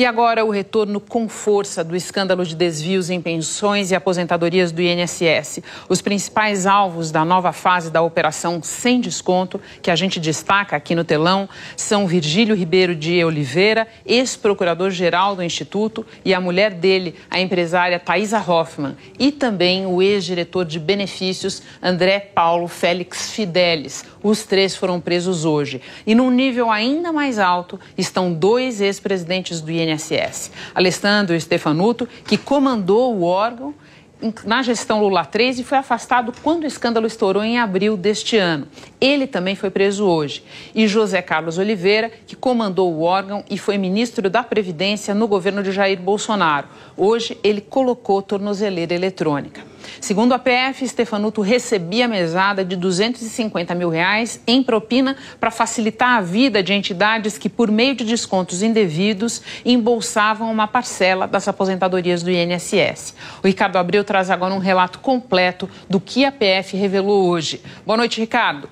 E agora o retorno com força do escândalo de desvios em pensões e aposentadorias do INSS. Os principais alvos da nova fase da operação Sem Desconto, que a gente destaca aqui no telão, são Virgílio Ribeiro de Oliveira, ex-procurador-geral do Instituto, e a mulher dele, a empresária Thaisa Hoffmann, e também o ex-diretor de benefícios André Paulo Félix Fidelis. Os três foram presos hoje. E num nível ainda mais alto estão dois ex-presidentes do INSS. Alessandro Stefanuto, que comandou o órgão na gestão Lula III e foi afastado quando o escândalo estourou em abril deste ano. Ele também foi preso hoje. E José Carlos Oliveira, que comandou o órgão e foi ministro da Previdência no governo de Jair Bolsonaro. Hoje ele colocou tornozeleira eletrônica. Segundo a PF, Stefanuto recebia mesada de R$250 mil em propina para facilitar a vida de entidades que, por meio de descontos indevidos, embolsavam uma parcela das aposentadorias do INSS. O Ricardo Abreu traz agora um relato completo do que a PF revelou hoje. Boa noite, Ricardo.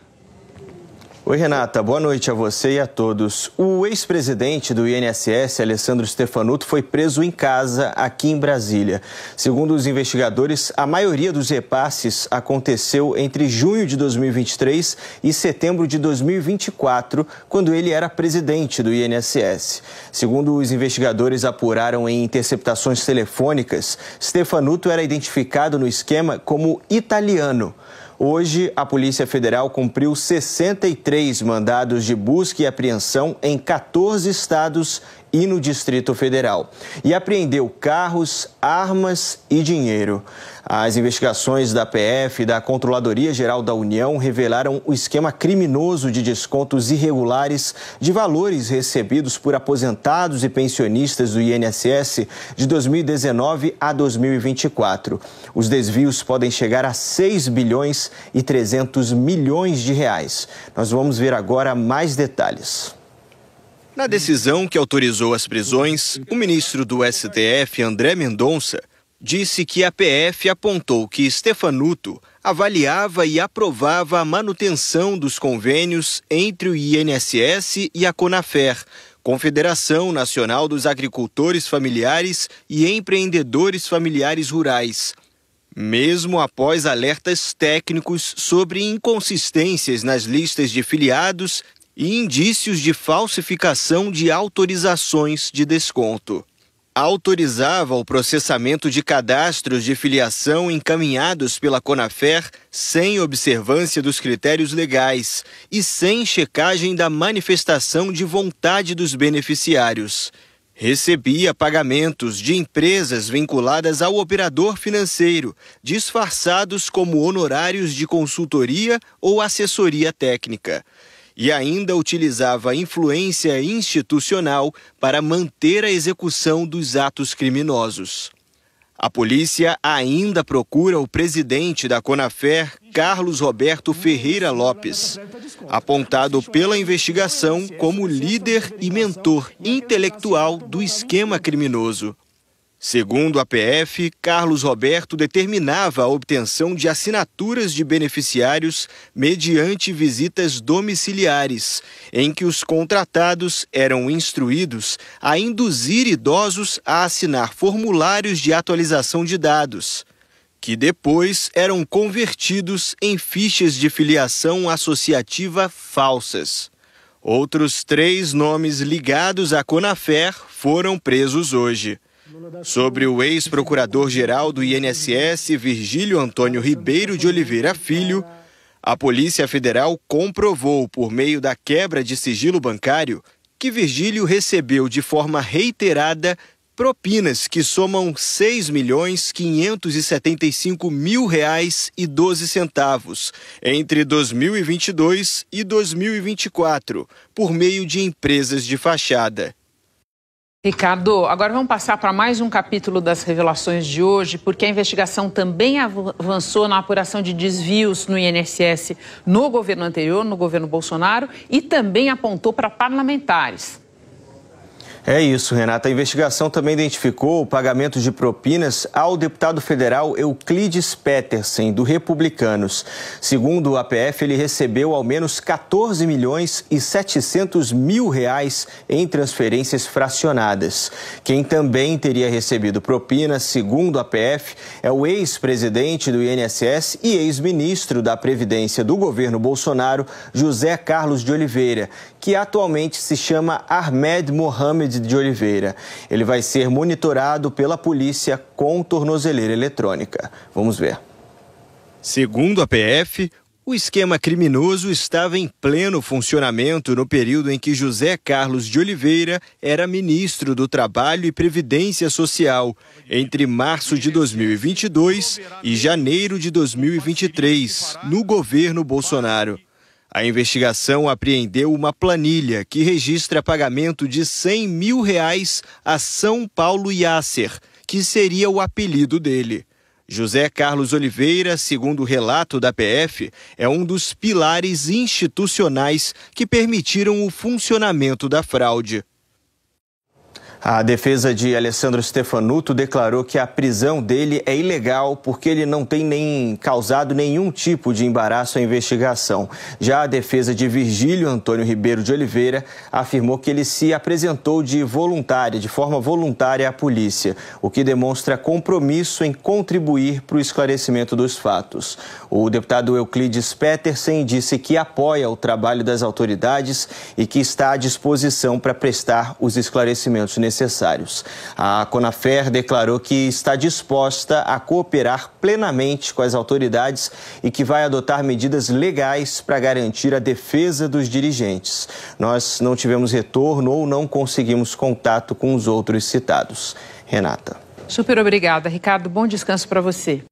Oi, Renata. Boa noite a você e a todos. O ex-presidente do INSS, Alessandro Stefanuto, foi preso em casa aqui em Brasília. Segundo os investigadores, a maioria dos repasses aconteceu entre junho de 2023 e setembro de 2024, quando ele era presidente do INSS. Segundo os investigadores apuraram em interceptações telefônicas, Stefanuto era identificado no esquema como italiano. Hoje, a Polícia Federal cumpriu 63 mandados de busca e apreensão em 14 estados e no Distrito Federal. E apreendeu carros, armas e dinheiro. As investigações da PF e da Controladoria Geral da União revelaram o esquema criminoso de descontos irregulares de valores recebidos por aposentados e pensionistas do INSS de 2019 a 2024. Os desvios podem chegar a 6 bilhões e 300 milhões de reais. Nós vamos ver agora mais detalhes. Na decisão que autorizou as prisões, o ministro do STF, André Mendonça, disse que a PF apontou que Stefanuto avaliava e aprovava a manutenção dos convênios entre o INSS e a CONAFER, Confederação Nacional dos Agricultores Familiares e Empreendedores Familiares Rurais, mesmo após alertas técnicos sobre inconsistências nas listas de filiados e indícios de falsificação de autorizações de desconto. Autorizava o processamento de cadastros de filiação encaminhados pela CONAFER sem observância dos critérios legais e sem checagem da manifestação de vontade dos beneficiários. Recebia pagamentos de empresas vinculadas ao operador financeiro, disfarçados como honorários de consultoria ou assessoria técnica. E ainda utilizava influência institucional para manter a execução dos atos criminosos. A polícia ainda procura o presidente da CONAFER, Carlos Roberto Ferreira Lopes, apontado pela investigação como líder e mentor intelectual do esquema criminoso. Segundo a PF, Carlos Roberto determinava a obtenção de assinaturas de beneficiários mediante visitas domiciliares, em que os contratados eram instruídos a induzir idosos a assinar formulários de atualização de dados, que depois eram convertidos em fichas de filiação associativa falsas. Outros 3 nomes ligados à CONAFER foram presos hoje. Sobre o ex-procurador-geral do INSS, Virgílio Antônio Ribeiro de Oliveira Filho, a Polícia Federal comprovou, por meio da quebra de sigilo bancário, que Virgílio recebeu de forma reiterada propinas que somam R$6.575.012 entre 2022 e 2024, por meio de empresas de fachada. Ricardo, agora vamos passar para mais um capítulo das revelações de hoje, porque a investigação também avançou na apuração de desvios no INSS no governo anterior, no governo Bolsonaro, e também apontou para parlamentares. É isso, Renata. A investigação também identificou o pagamento de propinas ao deputado federal Euclides Petersen, do Republicanos. Segundo o APF, ele recebeu ao menos 14 milhões e 700 mil reais em transferências fracionadas. Quem também teria recebido propinas, segundo o APF, é o ex-presidente do INSS e ex-ministro da Previdência do governo Bolsonaro, José Carlos de Oliveira, que atualmente se chama Ahmed Mohamed de Oliveira. Ele vai ser monitorado pela polícia com tornozeleira eletrônica. Vamos ver. Segundo a PF, o esquema criminoso estava em pleno funcionamento no período em que José Carlos de Oliveira era ministro do Trabalho e Previdência Social, entre março de 2022 e janeiro de 2023, no governo Bolsonaro. A investigação apreendeu uma planilha que registra pagamento de R$100 mil a São Paulo Yasser, que seria o apelido dele. José Carlos Oliveira, segundo o relato da PF, é um dos pilares institucionais que permitiram o funcionamento da fraude. A defesa de Alessandro Stefanuto declarou que a prisão dele é ilegal porque ele não tem nem causado nenhum tipo de embaraço à investigação. Já a defesa de Virgílio Antônio Ribeiro de Oliveira afirmou que ele se apresentou de forma voluntária à polícia, o que demonstra compromisso em contribuir para o esclarecimento dos fatos. O deputado Euclides Petersen disse que apoia o trabalho das autoridades e que está à disposição para prestar os esclarecimentos necessários. A Conafer declarou que está disposta a cooperar plenamente com as autoridades e que vai adotar medidas legais para garantir a defesa dos dirigentes. Nós não tivemos retorno ou não conseguimos contato com os outros citados. Renata. Super obrigada, Ricardo. Bom descanso para você.